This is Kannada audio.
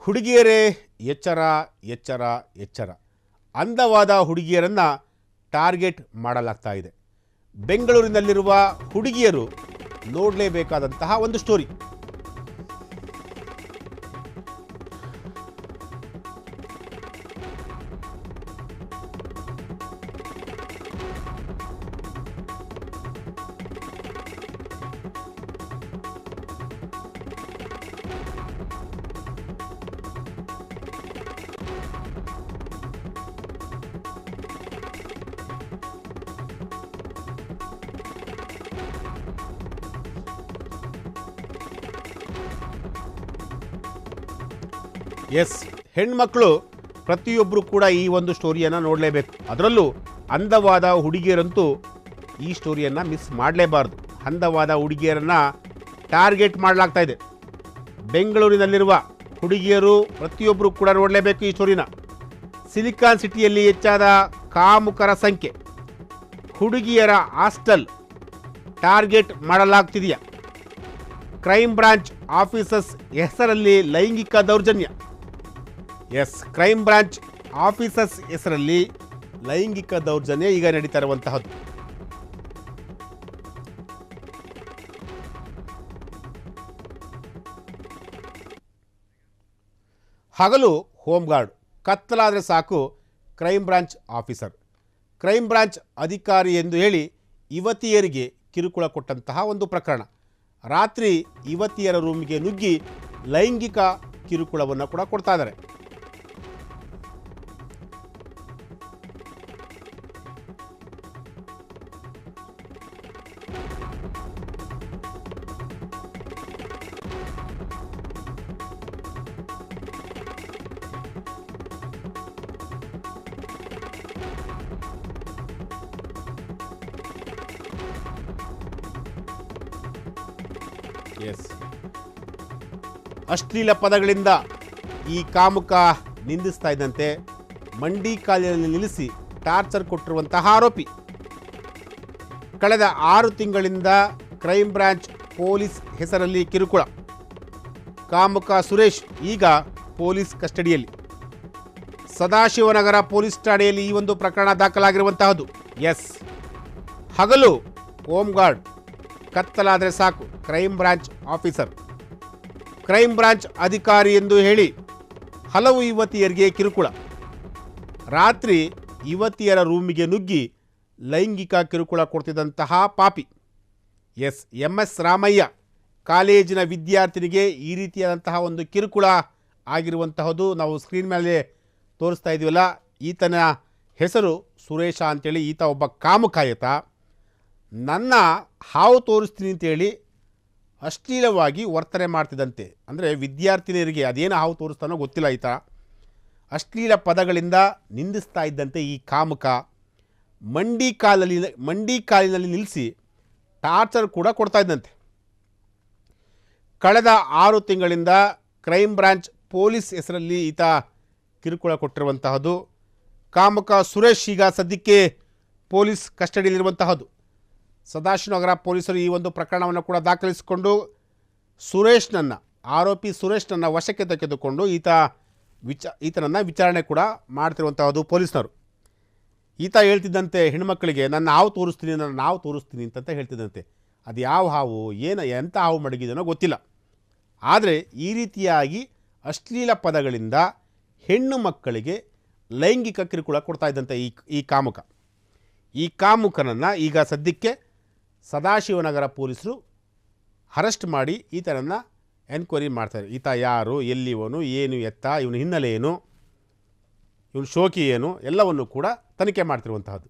ಹುಡುಗಿಯರೇ ಎಚ್ಚರ ಎಚ್ಚರ ಎಚ್ಚರ. ಅಂದವಾದ ಹುಡುಗಿಯರನ್ನು ಟಾರ್ಗೆಟ್ ಮಾಡಲಾಗ್ತಾ ಇದೆ. ಬೆಂಗಳೂರಿನಲ್ಲಿರುವ ಹುಡುಗಿಯರು ನೋಡಲೇಬೇಕಾದಂತಹ ಒಂದು ಸ್ಟೋರಿ. ಎಸ್, ಹೆಣ್ಮಕ್ಳು ಪ್ರತಿಯೊಬ್ಬರು ಕೂಡ ಈ ಒಂದು ಸ್ಟೋರಿಯನ್ನು ನೋಡಲೇಬೇಕು. ಅದರಲ್ಲೂ ಅಂದವಾದ ಹುಡುಗಿಯರಂತೂ ಈ ಸ್ಟೋರಿಯನ್ನು ಮಿಸ್ ಮಾಡಲೇಬಾರ್ದು. ಅಂದವಾದ ಹುಡುಗಿಯರನ್ನು ಟಾರ್ಗೆಟ್ ಮಾಡಲಾಗ್ತಾ ಇದೆ. ಬೆಂಗಳೂರಿನಲ್ಲಿರುವ ಹುಡುಗಿಯರು ಪ್ರತಿಯೊಬ್ಬರು ಕೂಡ ನೋಡಲೇಬೇಕು ಈ ಸ್ಟೋರಿನ. ಸಿಲಿಕಾನ್ ಸಿಟಿಯಲ್ಲಿ ಹೆಚ್ಚಾದ ಕಾಮುಕರ ಸಂಖ್ಯೆ. ಹುಡುಗಿಯರ ಹಾಸ್ಟೆಲ್ ಟಾರ್ಗೆಟ್ ಮಾಡಲಾಗ್ತಿದೆಯಾ? ಕ್ರೈಮ್ ಬ್ರಾಂಚ್ ಆಫೀಸರ್ಸ್ ಹೆಸರಲ್ಲಿ ಲೈಂಗಿಕ ದೌರ್ಜನ್ಯ. ಎಸ್, ಕ್ರೈಮ್ ಬ್ರಾಂಚ್ ಆಫೀಸರ್ಸ್ ಹೆಸರಲ್ಲಿ ಲೈಂಗಿಕ ದೌರ್ಜನ್ಯ ಈಗ ನಡೀತಾ ಇರುವಂತಹದ್ದು. ಹಗಲು ಹೋಮ್ ಗಾರ್ಡ್, ಕತ್ತಲಾದರೆ ಸಾಕು crime branch officer. Crime branch ಅಧಿಕಾರಿ ಎಂದು ಹೇಳಿ ಯುವತಿಯರಿಗೆ ಕಿರುಕುಳ ಕೊಟ್ಟಂತಹ ಒಂದು ಪ್ರಕರಣ. ರಾತ್ರಿ ಯುವತಿಯರ ರೂಮಿಗೆ ನುಗ್ಗಿ ಲೈಂಗಿಕ ಕಿರುಕುಳವನ್ನು ಕೂಡ ಕೊಡ್ತಾ ಇದ್ದಾರೆ. ಎಸ್, ಅಶ್ಲೀಲ ಪದಗಳಿಂದ ಈ ಕಾಮುಕ ನಿಂದಿಸ್ತಾ ಇದ್ದಂತೆ ಮಂಡಿ ಕಾಲಿನಲ್ಲಿ ನಿಲ್ಲಿಸಿ ಟಾರ್ಚರ್ ಕೊಟ್ಟಿರುವಂತಹ ಆರೋಪಿ. ಕಳೆದ 6 ತಿಂಗಳಿಂದ ಕ್ರೈಮ್ ಬ್ರಾಂಚ್ ಪೊಲೀಸ್ ಹೆಸರಲ್ಲಿ ಕಿರುಕುಳ. ಕಾಮುಕ ಸುರೇಶ್ ಈಗ ಪೊಲೀಸ್ ಕಸ್ಟಡಿಯಲ್ಲಿ. ಸದಾಶಿವನಗರ ಪೊಲೀಸ್ ಠಾಣೆಯಲ್ಲಿ ಈ ಒಂದು ಪ್ರಕರಣ ದಾಖಲಾಗಿರುವಂತಹದ್ದು. ಎಸ್, ಹಗಲು ಹೋಮ್ ಗಾರ್ಡ್, ಕತ್ತಲಾದರೆ ಸಾಕು crime branch officer. Crime branch ಅಧಿಕಾರಿ ಎಂದು ಹೇಳಿ ಹಲವು ಯುವತಿಯರಿಗೆ ಕಿರುಕುಳ. ರಾತ್ರಿ ಯುವತಿಯರ ರೂಮಿಗೆ ನುಗ್ಗಿ ಲೈಂಗಿಕ ಕಿರುಕುಳ ಕೊಡ್ತಿದ್ದಂತಹ ಪಾಪಿ. ಎಸ್, MS ರಾಮಯ್ಯ ಕಾಲೇಜಿನ ವಿದ್ಯಾರ್ಥಿನಿಗೆ ಈ ರೀತಿಯಾದಂತಹ ಒಂದು ಕಿರುಕುಳ ಆಗಿರುವಂತಹದ್ದು ನಾವು ಸ್ಕ್ರೀನ್ ಮೇಲೆ ತೋರಿಸ್ತಾ ಇದ್ದೀವಲ್ಲ. ಈತನ ಹೆಸರು ಸುರೇಶ ಅಂತೇಳಿ. ಈತ ಒಬ್ಬ ಕಾಮುಕಾಯತ. ನನ್ನ ಹಾವು ತೋರಿಸ್ತೀನಿ ಅಂತೇಳಿ ಅಶ್ಲೀಲವಾಗಿ ವರ್ತನೆ ಮಾಡ್ತಿದ್ದಂತೆ. ಅಂದರೆ ವಿದ್ಯಾರ್ಥಿನಿಯರಿಗೆ ಅದೇನು ಹಾವು ತೋರಿಸ್ತಾನೋ ಗೊತ್ತಿಲ್ಲ. ಈತ ಅಶ್ಲೀಲ ಪದಗಳಿಂದ ನಿಂದಿಸ್ತಾ ಇದ್ದಂತೆ ಈ ಕಾಮುಕ ಮಂಡಿ ಕಾಲಿನಲ್ಲಿ ನಿಲ್ಲಿಸಿ ಟಾರ್ಚರ್ ಕೂಡ ಕೊಡ್ತಾ ಇದ್ದಂತೆ. ಕಳೆದ 6 ತಿಂಗಳಿಂದ ಕ್ರೈಮ್ ಬ್ರಾಂಚ್ ಪೊಲೀಸ್ ಹೆಸರಲ್ಲಿ ಈತ ಕಿರುಕುಳ ಕೊಟ್ಟಿರುವಂತಹದ್ದು. ಕಾಮುಕ ಸುರೇಶ್ ಈಗ ಸದ್ಯಕ್ಕೆ ಪೊಲೀಸ್ ಕಸ್ಟಡಿಯಲ್ಲಿರುವಂತಹದ್ದು. ಸದಾಶಿವನಗರ ಪೊಲೀಸರು ಈ ಒಂದು ಪ್ರಕರಣವನ್ನು ಕೂಡ ದಾಖಲಿಸಿಕೊಂಡು ಆರೋಪಿ ಸುರೇಶ್ನನ್ನು ವಶಕ್ಕೆ ತೆಗೆದುಕೊಂಡು ಈತನನ್ನು ವಿಚಾರಣೆ ಕೂಡ ಮಾಡ್ತಿರುವಂತಹದ್ದು ಪೊಲೀಸ್ನವರು. ಈತ ಹೇಳ್ತಿದ್ದಂತೆ ಹೆಣ್ಮಕ್ಕಳಿಗೆ ನನ್ನ ಹಾವು ತೋರಿಸ್ತೀನಿ ಅಂತ ಹೇಳ್ತಿದ್ದಂತೆ. ಅದು ಯಾವ ಹಾವು, ಎಂಥ ಹಾವು ಮಡಗಿದನೋ ಗೊತ್ತಿಲ್ಲ. ಆದರೆ ಈ ರೀತಿಯಾಗಿ ಅಶ್ಲೀಲ ಪದಗಳಿಂದ ಹೆಣ್ಣು ಮಕ್ಕಳಿಗೆ ಲೈಂಗಿಕ ಕಿರುಕುಳ ಕೊಡ್ತಾ ಇದ್ದಂತೆ ಈ ಕಾಮುಕ. ಈ ಕಾಮುಕನನ್ನು ಈಗ ಸದ್ಯಕ್ಕೆ ಸದಾಶಿವನಗರ ಪೊಲೀಸರು ಅರೆಸ್ಟ್ ಮಾಡಿ ಈತನನ್ನು ಎನ್ಕ್ವೈರಿ ಮಾಡ್ತಾರೆ. ಈತ ಯಾರು, ಎಲ್ಲಿವನು, ಏನು ಎತ್ತ, ಇವನ ಹಿನ್ನೆಲೆ ಏನು, ಇವನ ಶೋಕಿ ಏನು, ಎಲ್ಲವನ್ನು ಕೂಡ ತನಿಖೆ ಮಾಡ್ತಿರುವಂತಹದ್ದು.